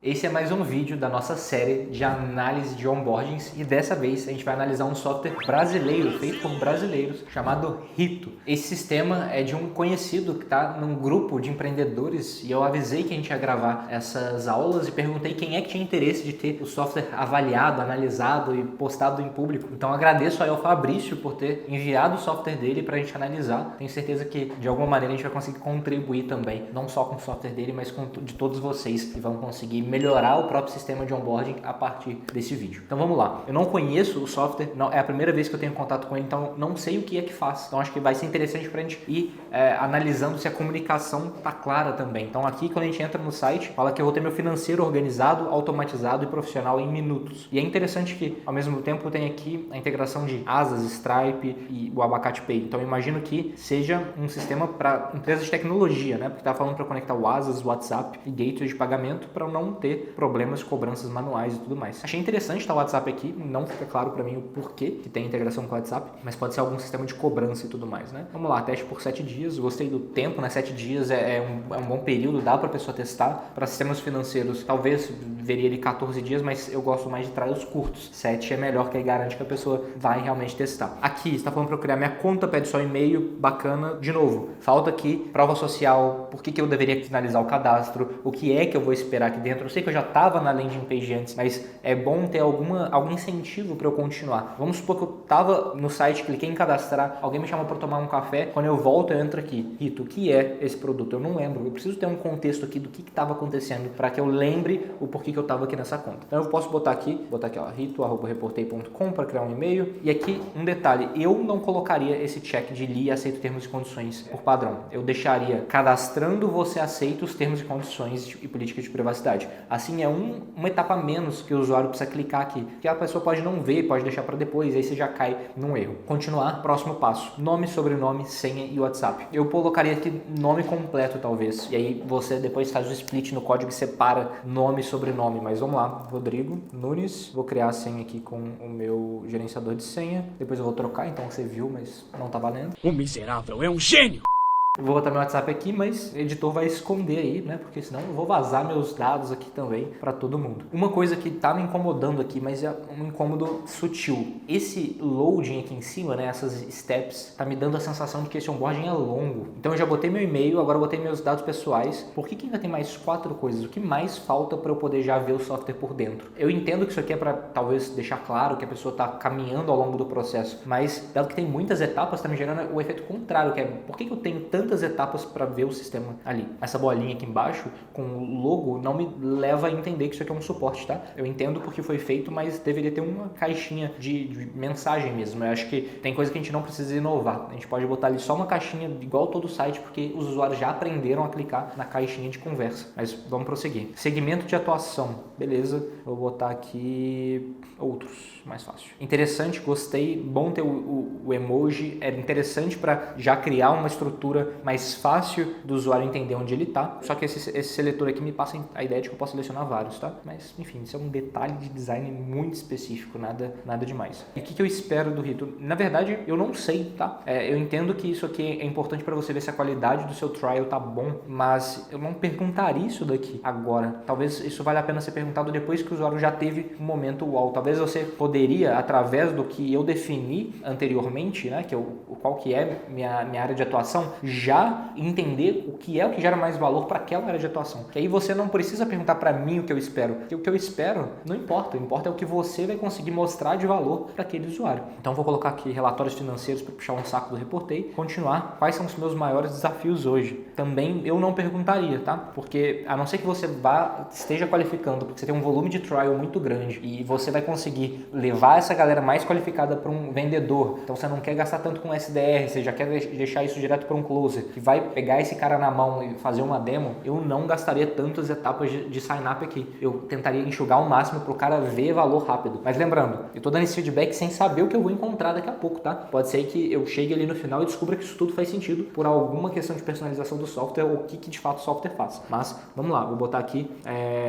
Esse é mais um vídeo da nossa série de análise de onboardings e dessa vez a gente vai analisar um software brasileiro, feito por brasileiros, chamado Rito. Esse sistema é de um conhecido que está num grupo de empreendedores e eu avisei que a gente ia gravar essas aulas e perguntei quem é que tinha interesse de ter o software avaliado, analisado e postado em público. Então agradeço aí ao Fabrício por ter enviado o software dele para a gente analisar. Tenho certeza que de alguma maneira a gente vai conseguir contribuir também, não só com o software dele, mas com de todos vocês que vão conseguir melhorar o próprio sistema de onboarding a partir desse vídeo. Então vamos lá. Eu não conheço o software, não, é a primeira vez que eu tenho contato com ele, então não sei o que é que faz. Então acho que vai ser interessante para a gente ir analisando se a comunicação está clara também. Então aqui quando a gente entra no site, fala que eu vou ter meu financeiro organizado, automatizado e profissional em minutos. E é interessante que ao mesmo tempo tem aqui a integração de Asas, Stripe e o Abacate Pay. Então eu imagino que seja um sistema para empresas de tecnologia, né? Porque está falando para conectar o Asas, o WhatsApp e gateway de pagamento para não ter problemas de cobranças manuais e tudo mais. Achei interessante estar o WhatsApp aqui, não fica claro para mim o porquê que tem integração com o WhatsApp, mas pode ser algum sistema de cobrança e tudo mais, né? Vamos lá, teste por 7 dias, gostei do tempo, né? 7 dias é um bom período, dá para a pessoa testar. Para sistemas financeiros, talvez veria ele 14 dias, mas eu gosto mais de trials curtos. 7 é melhor, que aí garante que a pessoa vai realmente testar. Aqui, está falando para eu criar minha conta, pede só e-mail, bacana. De novo, falta aqui prova social, por que eu deveria finalizar o cadastro, o que é que eu vou esperar aqui dentro. Eu sei que eu já estava na landing page antes, mas é bom ter algum incentivo para eu continuar. Vamos supor que eu estava no site, cliquei em cadastrar, alguém me chamou para tomar um café, quando eu volto eu entro aqui. Rito, o que é esse produto? Eu não lembro, eu preciso ter um contexto aqui do que estava acontecendo para que eu lembre o porquê que eu estava aqui nessa conta. Então eu posso botar aqui, ó, rito@reportei.com para criar um e-mail. E aqui um detalhe, eu não colocaria esse check de li e aceito termos e condições por padrão. Eu deixaria cadastrando você aceita os termos e condições e políticas de privacidade. Assim é uma etapa menos que o usuário precisa clicar aqui, que a pessoa pode não ver, pode deixar para depois, aí você já cai num erro. Continuar, próximo passo, nome, sobrenome, senha e WhatsApp. Eu colocaria aqui nome completo talvez, e aí você depois faz o split no código e separa nome e sobrenome, mas vamos lá, Rodrigo Nunes, vou criar a senha aqui com o meu gerenciador de senha, depois eu vou trocar, então você viu, mas não tá valendo. O miserável é um gênio! Eu vou botar meu WhatsApp aqui, mas o editor vai esconder aí, né? Porque senão eu vou vazar meus dados aqui também para todo mundo. Uma coisa que tá me incomodando aqui, mas é um incômodo sutil. Esse loading aqui em cima, né? Essas steps, tá me dando a sensação de que esse onboarding é longo. Então eu já botei meu e-mail, agora eu botei meus dados pessoais. Por que ainda tem mais 4 coisas? O que mais falta para eu poder já ver o software por dentro? Eu entendo que isso aqui é para talvez deixar claro que a pessoa tá caminhando ao longo do processo, mas dado que tem muitas etapas, tá me gerando o efeito contrário, que é por que eu tenho tantas etapas para ver o sistema ali. Essa bolinha aqui embaixo com o logo não me leva a entender que isso aqui é um suporte, tá? Eu entendo porque foi feito, mas deveria ter uma caixinha de mensagem mesmo. Eu acho que tem coisa que a gente não precisa inovar. A gente pode botar ali só uma caixinha igual todo site, porque os usuários já aprenderam a clicar na caixinha de conversa. Mas vamos prosseguir. Segmento de atuação. Beleza. Vou botar aqui outros, mais fácil. Interessante, gostei. Bom ter o emoji. É interessante para já criar uma estrutura mais fácil do usuário entender onde ele está. Só que esse seletor aqui me passa a ideia de que eu posso selecionar vários, tá? Mas, enfim, isso é um detalhe de design muito específico, nada demais. E o que eu espero do Rito? Na verdade, eu não sei, tá? Eu entendo que isso aqui é importante para você ver se a qualidade do seu trial tá bom, mas eu não perguntaria isso daqui agora. Talvez isso valha a pena ser perguntado depois que o usuário já teve um momento uau. Talvez você poderia, através do que eu defini anteriormente, né? Qual que é minha área de atuação, já entender o que gera mais valor para aquela área de atuação. Que aí você não precisa perguntar para mim o que eu espero, porque o que eu espero não importa, o que importa é o que você vai conseguir mostrar de valor para aquele usuário. Então vou colocar aqui relatórios financeiros para puxar um saco do Reportei, continuar, quais são os meus maiores desafios hoje. Também eu não perguntaria, tá? Porque a não ser que você esteja qualificando, porque você tem um volume de trial muito grande e você vai conseguir levar essa galera mais qualificada para um vendedor, então você não quer gastar tanto com SDR, você já quer deixar isso direto para um closer, que vai pegar esse cara na mão e fazer uma demo, eu não gastaria tantas etapas de sign-up aqui. Eu tentaria enxugar o máximo para o cara ver valor rápido. Mas lembrando, eu tô dando esse feedback sem saber o que eu vou encontrar daqui a pouco, tá? Pode ser que eu chegue ali no final e descubra que isso tudo faz sentido por alguma questão de personalização do software ou o que de fato o software faz. Mas, vamos lá, vou botar aqui,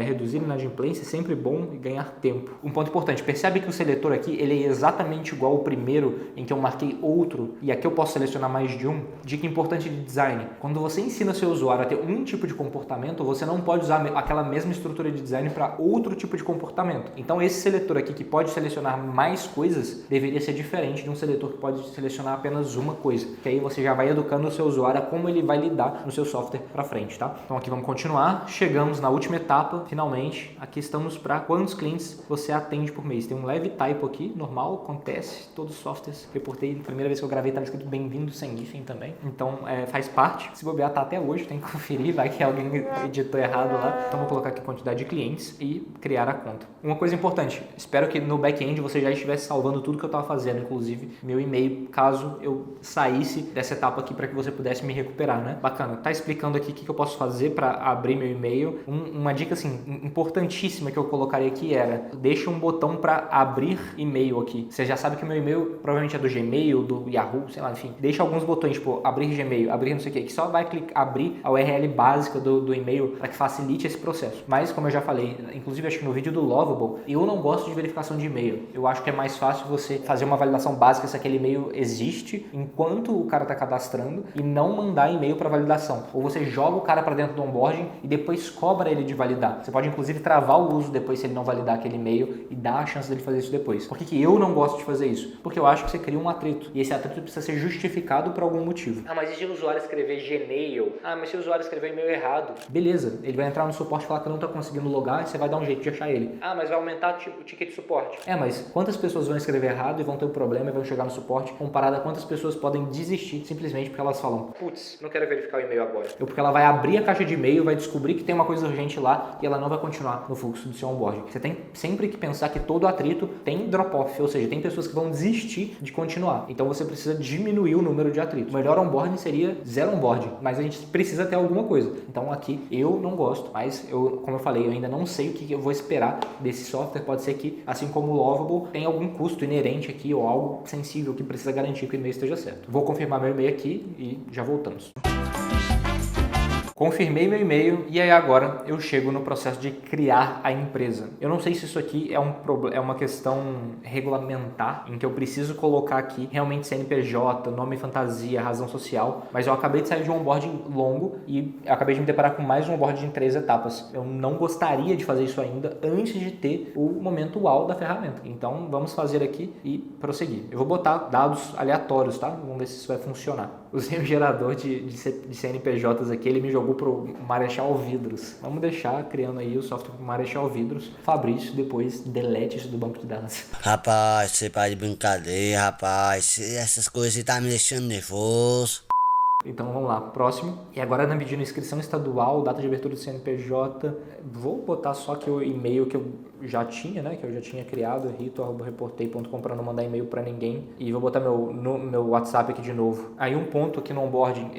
reduzir inadimplência, sempre bom e ganhar tempo. Um ponto importante, percebe que o seletor aqui, ele é exatamente igual ao primeiro em que eu marquei outro e aqui eu posso selecionar mais de um. Dica importante importante de design. Quando você ensina seu usuário a ter um tipo de comportamento, você não pode usar aquela mesma estrutura de design para outro tipo de comportamento. Então esse seletor aqui que pode selecionar mais coisas deveria ser diferente de um seletor que pode selecionar apenas uma coisa, que aí você já vai educando o seu usuário a como ele vai lidar no seu software para frente, tá? Então aqui vamos continuar, chegamos na última etapa, finalmente, aqui estamos para quantos clientes você atende por mês. Tem um leve typo aqui, normal, acontece, todos os softwares, reportei, na primeira vez que eu gravei estava escrito bem-vindo sem hífen também, então faz parte, se bobear tá até hoje, tem que conferir, vai que alguém editou errado lá, então vou colocar aqui a quantidade de clientes e criar a conta. Uma coisa importante, espero que no back-end você já estivesse salvando tudo que eu estava fazendo, inclusive meu e-mail, caso eu saísse dessa etapa aqui para que você pudesse me recuperar, né? Bacana, tá explicando aqui o que eu posso fazer para abrir meu e-mail. Uma dica assim importantíssima que eu colocaria aqui era, deixa um botão para abrir e-mail aqui. Você já sabe que meu e-mail provavelmente é do Gmail, do Yahoo, sei lá, enfim. Deixa alguns botões, tipo, abrir Gmail, abrir não sei o que só vai abrir a URL básica do e-mail para que facilite esse processo. Mas, como eu já falei, inclusive acho que no vídeo do Lovable, eu não gosto de verificação de e-mail. Eu acho que é mais fácil você fazer uma validação básica se aquele e-mail existe enquanto o cara está cadastrando e não mandar e-mail para validação. Ou você joga o cara para dentro do onboarding e depois cobra ele de validar. Você pode inclusive travar o uso depois se ele não validar aquele e-mail e dar a chance dele fazer isso depois. Por que eu não gosto de fazer isso? Porque eu acho que você cria um atrito e esse atrito precisa ser justificado por algum motivo. Ah, mas e se o usuário escrever Gmail? Ah, mas se o usuário escrever e-mail errado? Beleza, ele vai entrar no suporte e falar que não está conseguindo logar e você vai dar um jeito de achar ele. Ah, mas vai aumentar o ticket de suporte. Mas quantas pessoas vão escrever errado e vão ter um problema e vão chegar no suporte comparado a quantas pessoas podem desistir simplesmente porque elas falam, putz, não quero verificar o e-mail agora. Ou porque ela vai abrir a caixa de e-mail, vai descobrir que tem uma coisa urgente lá e ela não vai continuar no fluxo do seu onboarding. Você tem sempre que pensar que todo atrito tem drop-off, ou seja, tem pessoas que vão desistir de continuar. Então você precisa diminuir o número de atritos. O melhor onboarding seria zero onboarding, mas a gente precisa ter alguma coisa. Então aqui eu não gosto, mas como eu falei, eu ainda não sei o que eu vou esperar desse software. Pode ser que, assim como o Lovable, tenha algum custo inerente aqui ou algo sensível que precisa garantir que o e-mail esteja certo. Vou confirmar meu e-mail aqui e já voltamos. Confirmei meu e-mail e aí agora eu chego no processo de criar a empresa. Eu não sei se isso aqui é uma questão regulamentar, em que eu preciso colocar aqui realmente CNPJ, nome fantasia, razão social, mas eu acabei de sair de um onboarding longo e acabei de me deparar com mais um onboarding em 3 etapas. Eu não gostaria de fazer isso ainda antes de ter o momento uau da ferramenta. Então vamos fazer aqui e prosseguir. Eu vou botar dados aleatórios, tá? Vamos ver se isso vai funcionar. Usei um gerador de CNPJs aqui, ele me jogou pro Marechal Vidros. Vamos deixar criando aí o software pro Marechal Vidros. Fabrício, depois delete isso do banco de dados. Rapaz, você para de brincadeira, rapaz. Essas coisas tá me deixando nervoso. Então vamos lá, próximo. E agora na pedindo inscrição estadual, data de abertura do CNPJ. Vou botar só que o e-mail que eu já tinha, né? Que eu já tinha criado, rito@reportei.com, para não mandar e-mail para ninguém. E vou botar meu WhatsApp aqui de novo. Aí um ponto aqui no onboarding,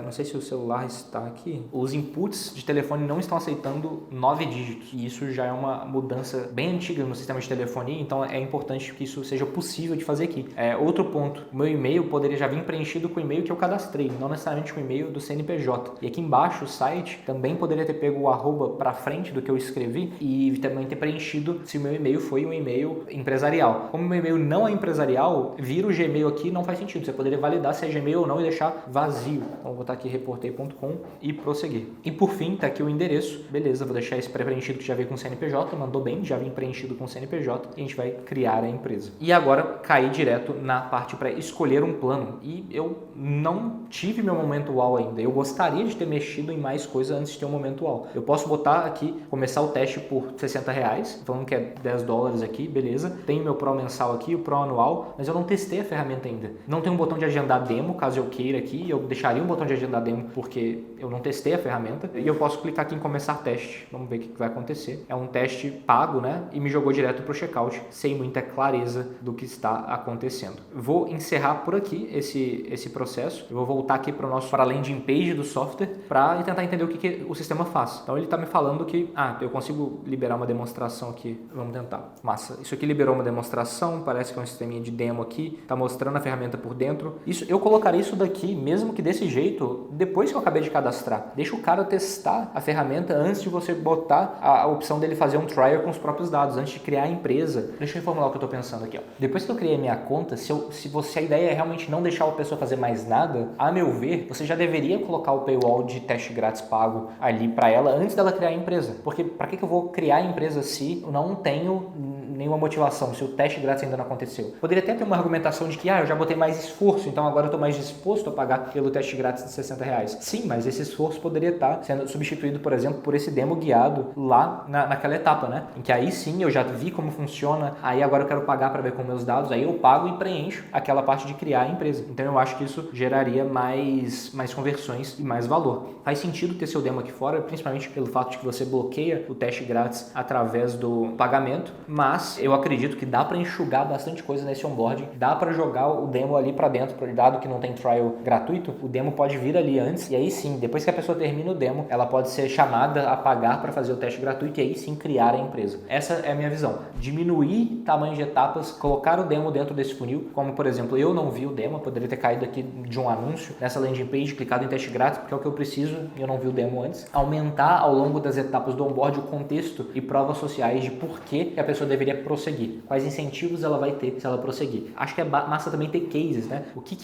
não sei se o celular está aqui, os inputs de telefone não estão aceitando 9 dígitos. E isso já é uma mudança bem antiga no sistema de telefonia, então é importante que isso seja possível de fazer aqui. Outro ponto, o meu e-mail poderia já vir preenchido com o e-mail que eu cadastrei, não necessariamente com o e-mail do CNPJ. E aqui embaixo o site também poderia ter pego o arroba para frente do que eu escrevi e também ter preenchido se o meu e-mail foi um e-mail empresarial. Como o meu e-mail não é empresarial, vir o Gmail aqui não faz sentido. Você poderia validar se é Gmail ou não e deixar vazio. Então vou botar aqui reportei.com e prosseguir. E por fim, tá aqui o endereço. Beleza, vou deixar esse pré-preenchido que já veio com CNPJ, mandou bem, já vem preenchido com CNPJ e a gente vai criar a empresa. E agora cair direto na parte para escolher um plano. E eu não tive meu momento uau ainda. Eu gostaria de ter mexido em mais coisas antes de ter um momento uau. Eu posso botar aqui, começar o teste por R$60, falando que é $10 aqui, beleza. Tem meu Pro mensal aqui, o Pro anual, mas eu não testei a ferramenta ainda. Não tem um botão de agendar demo, caso eu queira aqui. Eu deixaria um botão de agendar demo porque eu não testei a ferramenta. E eu posso clicar aqui em começar teste. Vamos ver o que vai acontecer. É um teste pago, né? E me jogou direto para o checkout, sem muita clareza do que está acontecendo. Vou encerrar por aqui esse processo. Eu vou voltar aqui para a landing page do software para tentar entender o que o sistema faz. Então ele está me falando que eu consigo liberar uma demonstração aqui. Vamos tentar. Massa. Isso aqui liberou uma demonstração, parece que é um sisteminha de demo aqui, está mostrando a ferramenta por dentro. Eu colocaria isso daqui, mesmo que desse jeito, depois que eu acabei de cadastrar. Deixa o cara testar a ferramenta antes de você botar a opção dele fazer um trial com os próprios dados, antes de criar a empresa. Deixa eu reformular o que eu estou pensando aqui. Depois que eu criei minha conta, se a ideia é realmente não deixar a pessoa fazer mais nada, a meu ver, você já deveria colocar o paywall de teste grátis pago ali para ela antes dela criar a empresa. Porque para que eu vou criar a empresa se eu não tenho nenhuma motivação, se o teste grátis ainda não aconteceu? Poderia até ter uma argumentação de que eu já botei mais esforço, então agora eu estou mais disposto a pagar pelo teste grátis de R$60. Sim, mas esse esforço poderia estar sendo substituído, por exemplo, por esse demo guiado lá naquela etapa, né? Em que aí sim eu já vi como funciona, aí agora eu quero pagar para ver com meus dados, aí eu pago e preencho aquela parte de criar a empresa. Então eu acho que isso geraria mais conversões e mais valor. Faz sentido ter seu demo aqui fora, principalmente pelo fato de que você bloqueia o teste grátis através do pagamento, mas eu acredito que dá para enxugar bastante coisa nesse onboarding, dá para jogar o demo ali para dentro, dado que não tem trial gratuito, o demo pode vir ali antes, e aí sim, depois que a pessoa termina o demo, ela pode ser chamada a pagar para fazer o teste gratuito e aí sim criar a empresa. Essa é a minha visão. Diminuir tamanho de etapas, colocar o demo dentro desse funil, como por exemplo, eu não vi o demo, eu poderia ter caído aqui de um anúncio nessa landing page, clicado em teste grátis, porque é o que eu preciso e eu não vi o demo antes. Aumentar ao longo das etapas do onboard o contexto e provas sociais de por que a pessoa deveria prosseguir, quais incentivos ela vai ter se ela prosseguir. Acho que é massa também ter cases, né? O que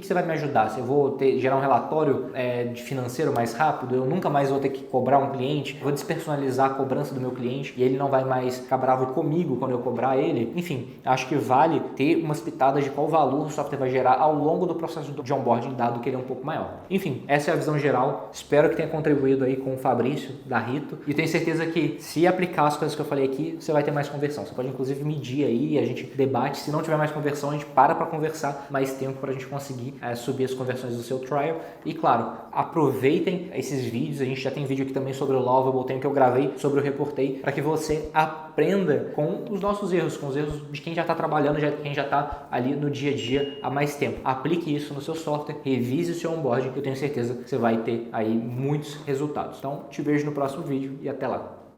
você vai me ajudar? Se eu vou gerar um relatório de financeiro mais rápido, eu nunca mais vou ter que cobrar um cliente, vou despersonalizar a cobrança do meu cliente e ele não vai mais ficar bravo comigo quando eu cobrar ele. Enfim, acho que vale ter umas pitadas de qual valor o software vai gerar ao longo do processo de onboarding, dado que ele é um pouco maior. Enfim, essa é a visão geral. Espero que tenha contribuído aí com o Fabrício, da Rito, e tenho certeza que se aplicar as coisas que eu falei aqui, você vai ter mais conversão. Você pode inclusive medir aí, a gente debate. Se não tiver mais conversão, a gente para conversar mais tempo para a gente conseguir subir as conversões do seu trial. E claro, aproveitem esses vídeos. A gente já tem vídeo aqui também sobre o Lovable, tem o que eu gravei sobre o Reportei, para que você aprenda com os nossos erros, com os erros de quem já está trabalhando, quem já está ali no dia a dia há mais tempo. Aplique isso no seu software, revise o seu onboarding, eu tenho certeza que você vai ter aí muitos resultados. Então, te vejo no próximo vídeo e até lá.